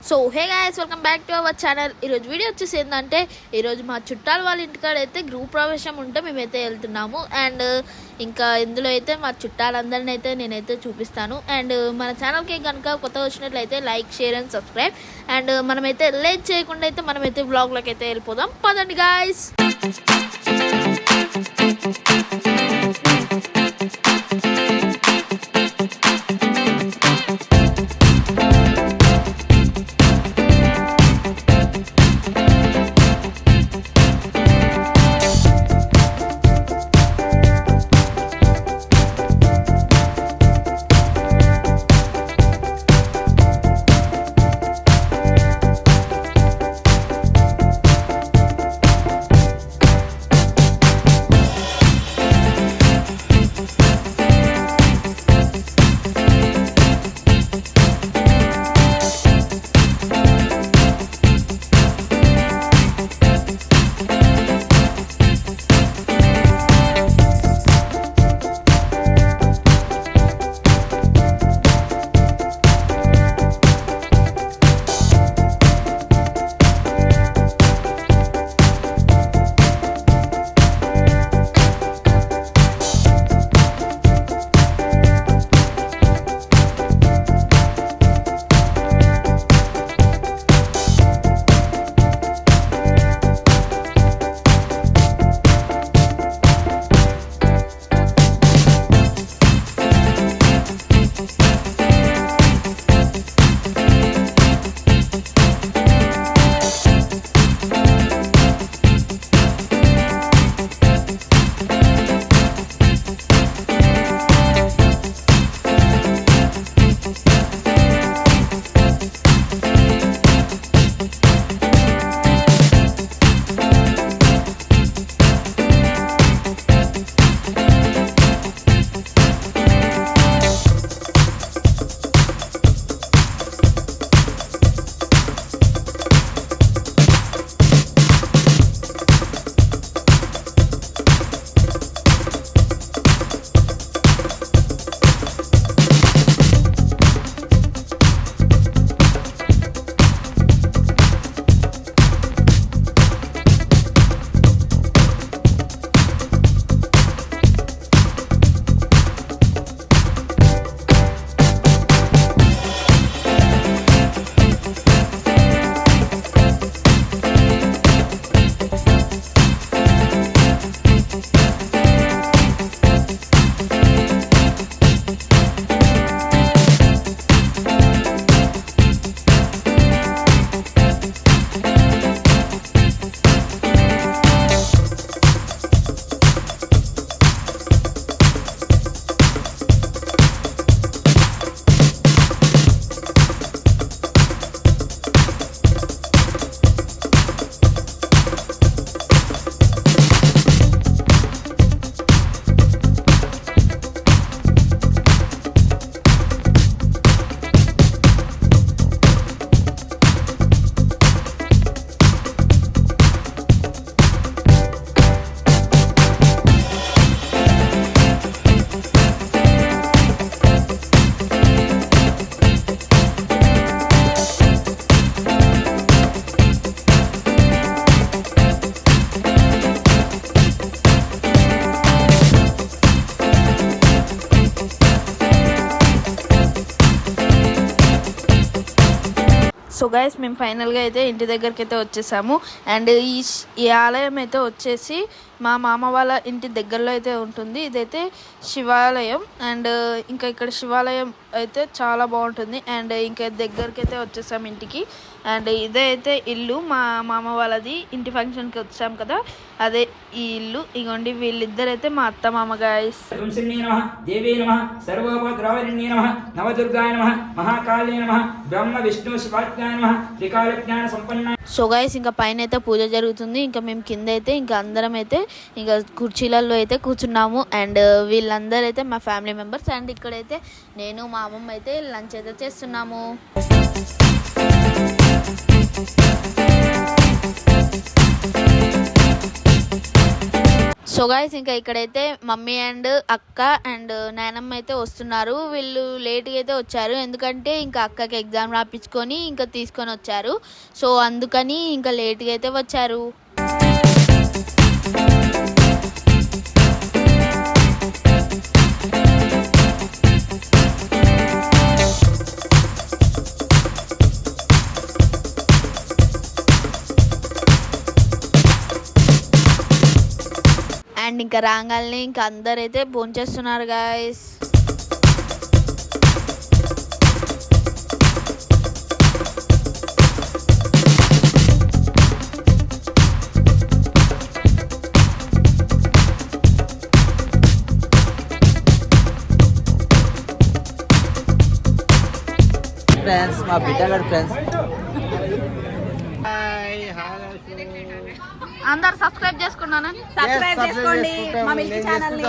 So hey guys, welcome back to our channel. ఈరోజు video వచ్చేసి ఏంటంటే, ఈరోజు మా చుట్టాల వాళ్ళ ఇంటికాడైతే గృహ ప్రవేశం ఉంటే మేమైతే వెళ్తున్నాము. అండ్ ఇంకా ఇందులో అయితే మా చుట్టాలందరిని అయితే నేనైతే చూపిస్తాను. అండ్ మన ఛానల్కి కనుక కొత్తగా వచ్చినట్లయితే like, share and subscribe. And మనమైతే లేట్ చేయకుండా అయితే మనమైతే వ్లాగ్లోకి అయితే వెళ్ళిపోదాం. పదండి గైస్. సో గైస్, మేము ఫైనల్గా అయితే ఇంటి దగ్గరికి అయితే వచ్చేసాము. అండ్ ఈ ఆలయం అయితే వచ్చేసి మా మామ వాళ్ళ ఇంటి దగ్గరలో అయితే ఉంటుంది. ఇదైతే శివాలయం. అండ్ ఇంకా ఇక్కడ శివాలయం అయితే చాలా బాగుంటుంది. అండ్ ఇంకా దగ్గరికి అయితే వచ్చేసాము ఇంటికి. అండ్ ఇదే అయితే ఇల్లు మా మామ వాళ్ళది. ఇంటి ఫంక్షన్కి వచ్చాం కదా, అదే ఈ ఇల్లు. ఇగోండి, వీళ్ళిద్దరైతే మా అత్త మామ గైస్. సో గైస్, ఇంకా పైన అయితే పూజ జరుగుతుంది. ఇంకా మేము కింద అయితే ఇంకా అందరం అయితే ఇంకా కుర్చీలలో అయితే కూర్చున్నాము. అండ్ వీళ్ళందరూ అయితే మా ఫ్యామిలీ మెంబర్స్. అండ్ ఇక్కడైతే నేను మా అమ్మమ్మ అయితే లంచ్ అయితే చేస్తున్నాము. సో గైస్ ఇంకా ఇక్కడైతే మమ్మీ అండ్ అక్క అండ్ నాయనమ్మ అయితే వస్తున్నారు. వీళ్ళు లేట్గా అయితే వచ్చారు, ఎందుకంటే ఇంకా అక్కకి ఎగ్జామ్ రాపించుకొని ఇంకా తీసుకొని వచ్చారు. సో అందుకని ఇంకా లేట్గా అయితే వచ్చారు. అండ్ ఇంకా రాగాలని ఇంకా అందరైతే భోంచేస్తున్నారు గాయస్. ఫ్రెండ్స్ మా బిడ్డగాడు ఫ్రెండ్స్ అందరు సబ్స్క్రైబ్ చేసుకున్నాను. సబ్స్క్రైబ్ చేసుకోండి మా మిల్కీ ఛానల్ ని.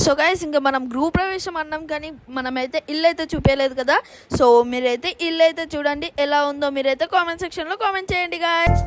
సో గైస్ ఇంకా మనం గృహ ప్రవేశం అన్నాం, కానీ మనమైతే ఇల్లు అయితే చూపించలేదు కదా. సో మీరైతే ఇల్లు అయితే చూడండి, ఎలా ఉందో మీరైతే కామెంట్ సెక్షన్లో కామెంట్ చేయండి గాయస్.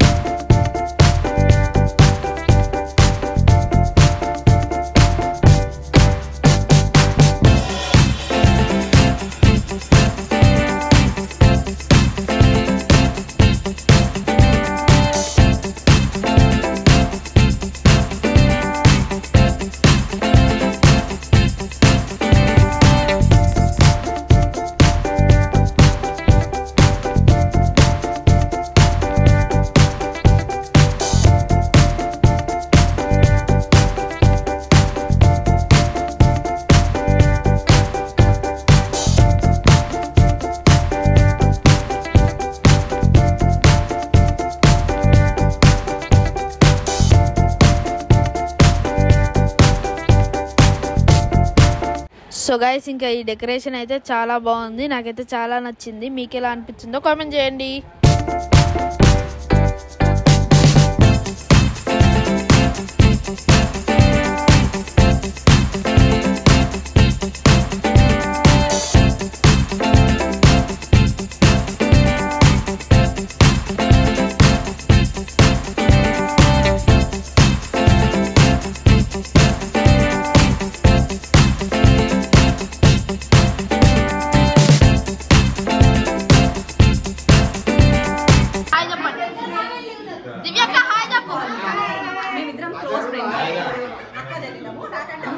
సో గైస్ ఇంకా ఈ డెకరేషన్ అయితే చాలా బాగుంది, నాకైతే చాలా నచ్చింది. మీకు ఎలా అనిపించిందో కామెంట్ చేయండి. మేమిద్దరం క్లోజ్ ఫ్రెండ్స్. అక్క తెలియము నాకంటే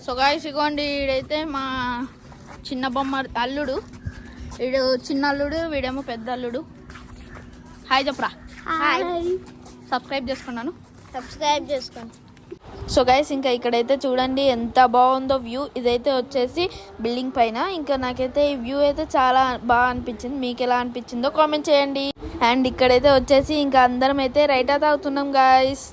సో గాయ్స్ ఇగోండి, వీడైతే మా చిన్న బొమ్మ అల్లుడు. వీడు చిన్న అల్లుడు, వీడేమో పెద్ద అల్లుడు. హాయ్ చెప్పరా. హాయ్. సబ్స్క్రైబ్ చేసుకున్నాను. సబ్స్క్రైబ్ చేసుకోండి. సో గైస్ ఇంకా ఇక్కడైతే చూడండి ఎంత బాగుందో వ్యూ. ఇదైతే వచ్చేసి బిల్డింగ్ పైన. ఇంకా నాకైతే ఈ వ్యూ అయితే చాలా బాగా అనిపించింది. మీకు ఎలా అనిపించిందో కామెంట్ చేయండి. అండ్ ఇక్కడైతే వచ్చేసి ఇంకా అందరం అయితే రైటా తాగుతున్నాం గాయస్.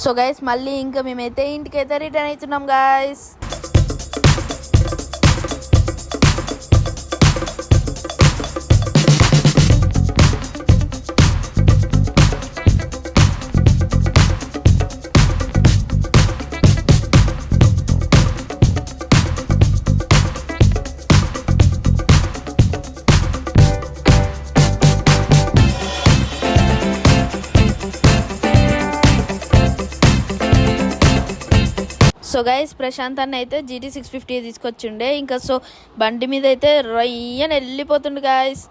సో గైస్ మళ్ళీ ఇంకా మేమైతే ఇంటికైతే రిటర్న్ అవుతున్నాం గాయస్. సో గైస్ ప్రశాంత్ అన్న అయితే GT 650 తీసుకొచ్చిండే. ఇంకా సో బండి మీద అయితే రయ్యని వెళ్ళిపోతుండు గైస్.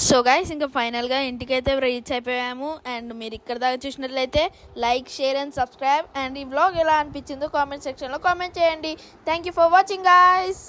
సో గైస్ ఇంకా ఫైనల్గా ఇంటికైతే రీచ్ అయిపోయాము. అండ్ మీరు ఇక్కడ దాకా చూసినట్లయితే like, share and subscribe. And ఈ వ్లాగ్ ఎలా అనిపించిందో కామెంట్ సెక్షన్లో కామెంట్ చేయండి. Thank you for watching guys.